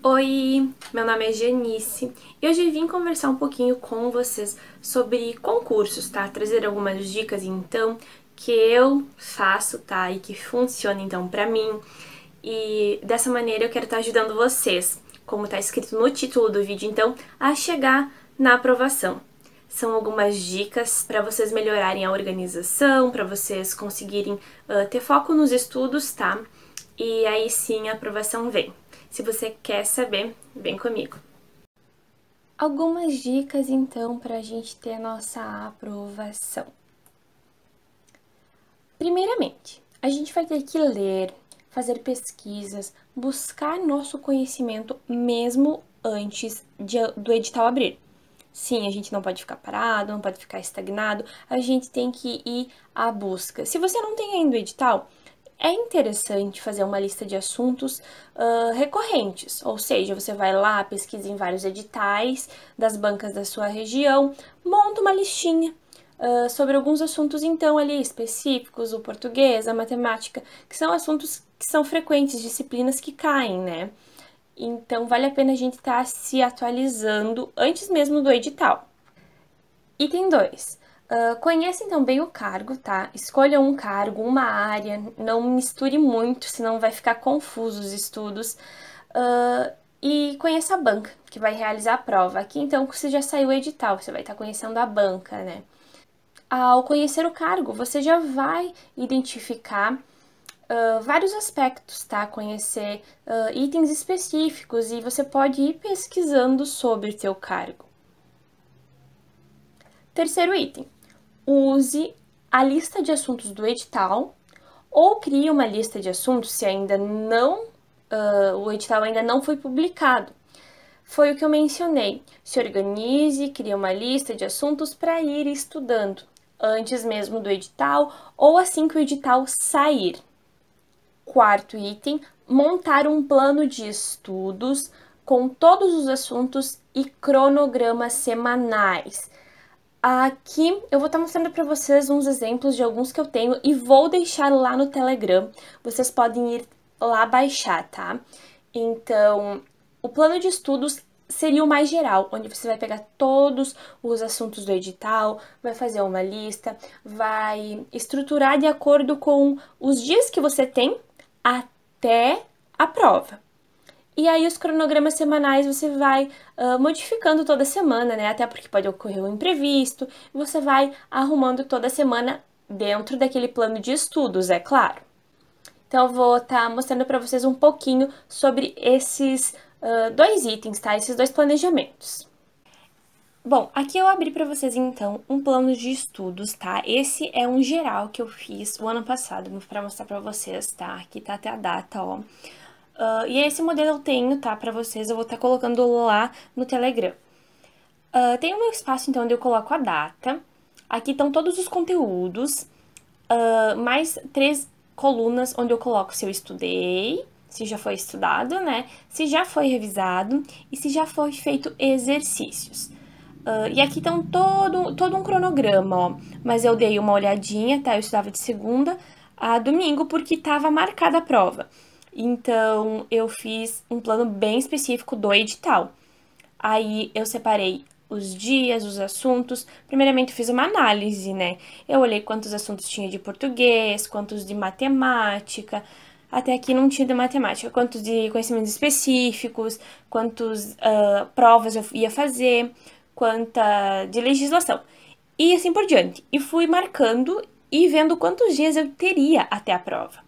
Oi, meu nome é Janice e hoje eu vim conversar um pouquinho com vocês sobre concursos, tá? Trazer algumas dicas então que eu faço, tá? E que funcionam então pra mim. E dessa maneira eu quero estar ajudando vocês, como tá escrito no título do vídeo, então, a chegar na aprovação. São algumas dicas para vocês melhorarem a organização, para vocês conseguirem ter foco nos estudos, tá? E aí sim a aprovação vem. Se você quer saber, vem comigo. Algumas dicas então para a gente ter a nossa aprovação. Primeiramente, a gente vai ter que ler, fazer pesquisas, buscar nosso conhecimento mesmo antes do edital abrir. Sim, a gente não pode ficar parado, não pode ficar estagnado, a gente tem que ir à busca. Se você não tem ainda o edital, é interessante fazer uma lista de assuntos recorrentes, ou seja, você vai lá, pesquisa em vários editais das bancas da sua região, monta uma listinha sobre alguns assuntos, então, ali específicos, o português, a matemática, que são assuntos que são frequentes, disciplinas que caem, né? Então, vale a pena a gente estar se atualizando antes mesmo do edital. Item 2. Conheça então bem o cargo, tá? Escolha um cargo, uma área, não misture muito, senão vai ficar confuso os estudos. E conheça a banca que vai realizar a prova. Aqui então você já saiu o edital, você vai estar conhecendo a banca, né? Ao conhecer o cargo, você já vai identificar vários aspectos, tá? Conhecer itens específicos e você pode ir pesquisando sobre o seu cargo. Terceiro item, use a lista de assuntos do edital ou crie uma lista de assuntos se ainda não, o edital ainda não foi publicado. Foi o que eu mencionei. Se organize, crie uma lista de assuntos para ir estudando, antes mesmo do edital ou assim que o edital sair. Quarto item, montar um plano de estudos com todos os assuntos e cronogramas semanais. Aqui eu vou estar mostrando para vocês uns exemplos de alguns que eu tenho e vou deixar lá no Telegram. Vocês podem ir lá baixar, tá? Então, o plano de estudos seria o mais geral, onde você vai pegar todos os assuntos do edital, vai fazer uma lista, vai estruturar de acordo com os dias que você tem até a prova. E aí, os cronogramas semanais você vai modificando toda semana, né? Até porque pode ocorrer um imprevisto. E você vai arrumando toda semana dentro daquele plano de estudos, é claro. Então, eu vou estar mostrando para vocês um pouquinho sobre esses dois itens, tá? Esses dois planejamentos. Bom, aqui eu abri para vocês, então, um plano de estudos, tá? Esse é um geral que eu fiz o ano passado, para mostrar para vocês, tá? Aqui tá até a data, ó. E esse modelo eu tenho, tá, pra vocês, eu vou estar colocando lá no Telegram. Tem um espaço, então, onde eu coloco a data. Aqui estão todos os conteúdos, mais 3 colunas onde eu coloco se eu estudei, se já foi estudado, né, se já foi revisado e se já foi feito exercícios. E aqui estão todo um cronograma, ó, mas eu dei uma olhadinha, tá, eu estudava de segunda a domingo porque estava marcada a prova. Então, eu fiz um plano bem específico do edital. Aí, eu separei os dias, os assuntos. Primeiramente, eu fiz uma análise, né? Eu olhei quantos assuntos tinha de português, quantos de matemática. Até aqui não tinha de matemática. Quantos de conhecimentos específicos, quantos provas eu ia fazer, quanta de legislação. E assim por diante. E fui marcando e vendo quantos dias eu teria até a prova.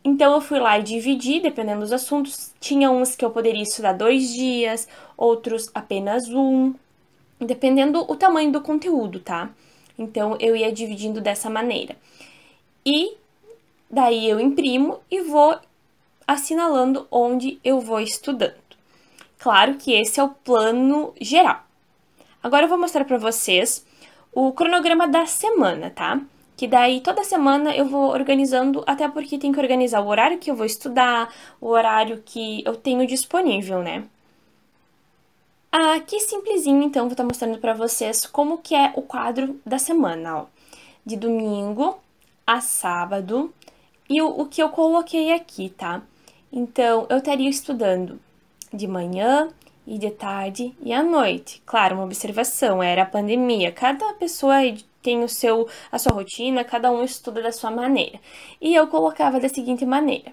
Então, eu fui lá e dividi, dependendo dos assuntos. Tinha uns que eu poderia estudar 2 dias, outros apenas um, dependendo o tamanho do conteúdo, tá? Então, eu ia dividindo dessa maneira. E daí eu imprimo e vou assinalando onde eu vou estudando. Claro que esse é o plano geral. Agora eu vou mostrar para vocês o cronograma da semana, tá? Que daí toda semana eu vou organizando, até porque tem que organizar o horário que eu vou estudar, o horário que eu tenho disponível, né? Aqui simplesinho, então, vou estar mostrando para vocês como que é o quadro da semana, ó. De domingo a sábado e o que eu coloquei aqui, tá? Então, eu estaria estudando de manhã e de tarde e à noite. Claro, uma observação, era a pandemia. Cada pessoa tem a sua rotina, cada um estuda da sua maneira. E eu colocava da seguinte maneira.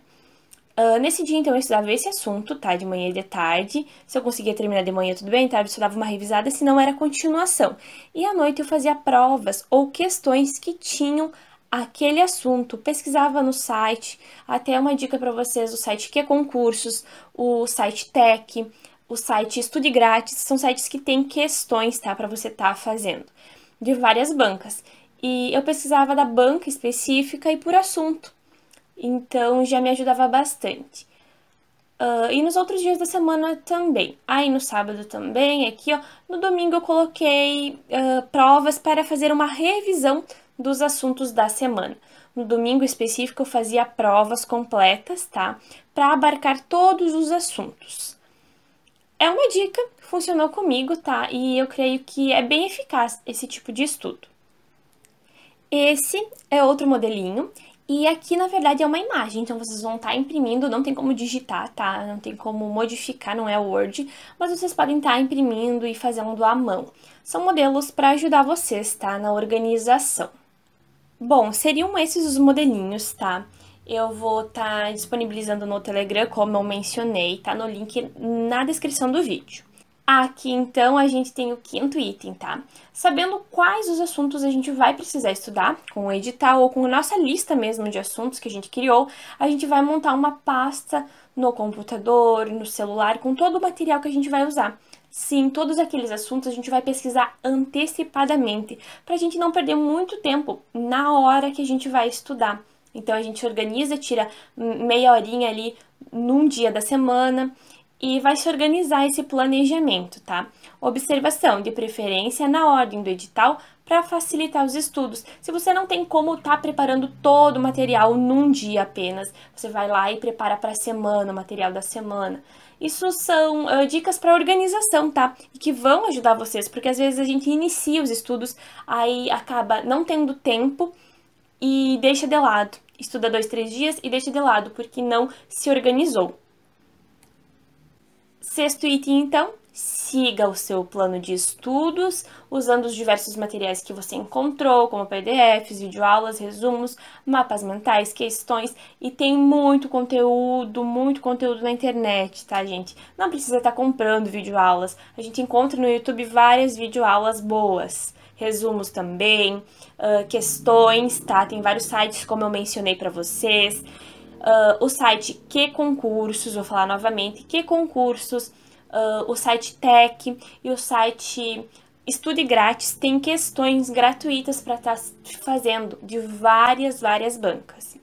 Nesse dia, então, eu estudava esse assunto, tá? De manhã e de tarde. Se eu conseguia terminar de manhã, tudo bem, tarde eu dava uma revisada, se não era continuação. E à noite eu fazia provas ou questões que tinham aquele assunto. Pesquisava no site, até uma dica para vocês, o site Que Concursos, o site Tech, o site Estude Grátis, são sites que têm questões, tá? Para você estar fazendo, de várias bancas. E eu pesquisava da banca específica e por assunto. Então, já me ajudava bastante. E nos outros dias da semana também. Aí, no sábado também, aqui, ó. No domingo eu coloquei provas para fazer uma revisão dos assuntos da semana. No domingo específico eu fazia provas completas, tá? Para abarcar todos os assuntos. É uma dica, funcionou comigo, tá? E eu creio que é bem eficaz esse tipo de estudo. Esse é outro modelinho. E aqui, na verdade, é uma imagem, então vocês vão estar imprimindo, não tem como digitar, tá? Não tem como modificar, não é Word, mas vocês podem estar imprimindo e fazendo à mão. São modelos para ajudar vocês, tá? Na organização. Bom, seriam esses os modelinhos, tá? Eu vou estar disponibilizando no Telegram, como eu mencionei, tá? No link na descrição do vídeo. Aqui, então, a gente tem o quinto item, tá? Sabendo quais os assuntos a gente vai precisar estudar, com o edital ou com a nossa lista mesmo de assuntos que a gente criou, a gente vai montar uma pasta no computador, no celular, com todo o material que a gente vai usar. Sim, todos aqueles assuntos a gente vai pesquisar antecipadamente, para a gente não perder muito tempo na hora que a gente vai estudar. Então, a gente organiza, tira meia horinha ali num dia da semana e vai se organizar esse planejamento, tá? Observação, de preferência na ordem do edital para facilitar os estudos. Se você não tem como estar preparando todo o material num dia apenas, você vai lá e prepara para a semana, o material da semana. Isso são dicas para organização, tá? E que vão ajudar vocês, porque às vezes a gente inicia os estudos, aí acaba não tendo tempo e deixa de lado. Estuda 2, 3 dias e deixa de lado, porque não se organizou. Sexto item, então, siga o seu plano de estudos, usando os diversos materiais que você encontrou, como PDFs, videoaulas, resumos, mapas mentais, questões, e tem muito conteúdo na internet, tá, gente? Não precisa estar comprando videoaulas, a gente encontra no YouTube várias videoaulas boas, resumos também, questões, tá? Tem vários sites, como eu mencionei para vocês. O site Que Concursos, vou falar novamente, Que Concursos, o site Tech e o site Estude Grátis tem questões gratuitas para estar fazendo de várias bancas.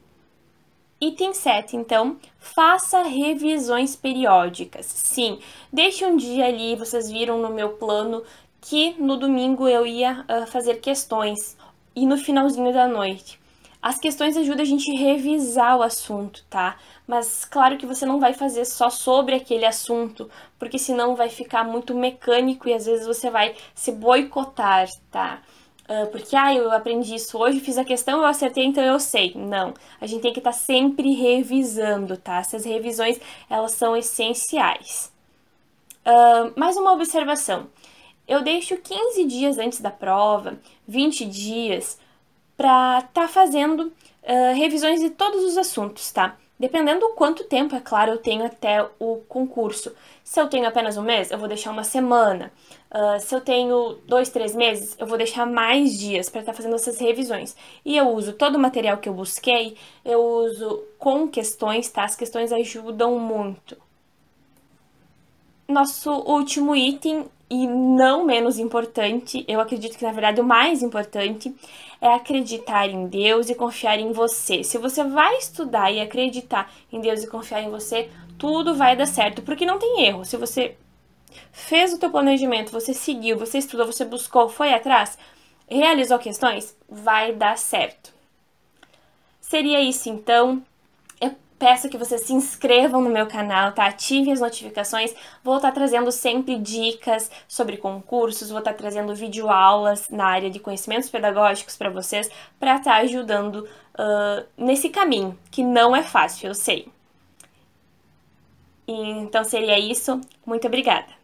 Item 7, então, faça revisões periódicas. Sim, deixe um dia ali, vocês viram no meu plano que no domingo eu ia fazer questões e no finalzinho da noite. As questões ajudam a gente a revisar o assunto, tá? Mas claro que você não vai fazer só sobre aquele assunto, porque senão vai ficar muito mecânico e às vezes você vai se boicotar, tá? Porque, eu aprendi isso hoje, fiz a questão, eu acertei, então eu sei. Não, a gente tem que estar sempre revisando, tá? Essas revisões, elas são essenciais. Mais uma observação. Eu deixo 15 dias antes da prova, 20 dias, para estar fazendo revisões de todos os assuntos, tá? Dependendo do quanto tempo, é claro, eu tenho até o concurso. Se eu tenho apenas um mês, eu vou deixar uma semana. Se eu tenho 2, 3 meses, eu vou deixar mais dias para estar fazendo essas revisões. E eu uso todo o material que eu busquei, eu uso com questões, tá? As questões ajudam muito. Nosso último item, e não menos importante, eu acredito que na verdade o mais importante, é acreditar em Deus e confiar em você. Se você vai estudar e acreditar em Deus e confiar em você, tudo vai dar certo, porque não tem erro. Se você fez o teu planejamento, você seguiu, você estudou, você buscou, foi atrás, realizou questões, vai dar certo. Seria isso então. Peço que vocês se inscrevam no meu canal, tá? Ativem as notificações. Vou estar trazendo sempre dicas sobre concursos, vou estar trazendo videoaulas na área de conhecimentos pedagógicos para vocês, para estar ajudando nesse caminho, que não é fácil, eu sei. Então seria isso. Muito obrigada!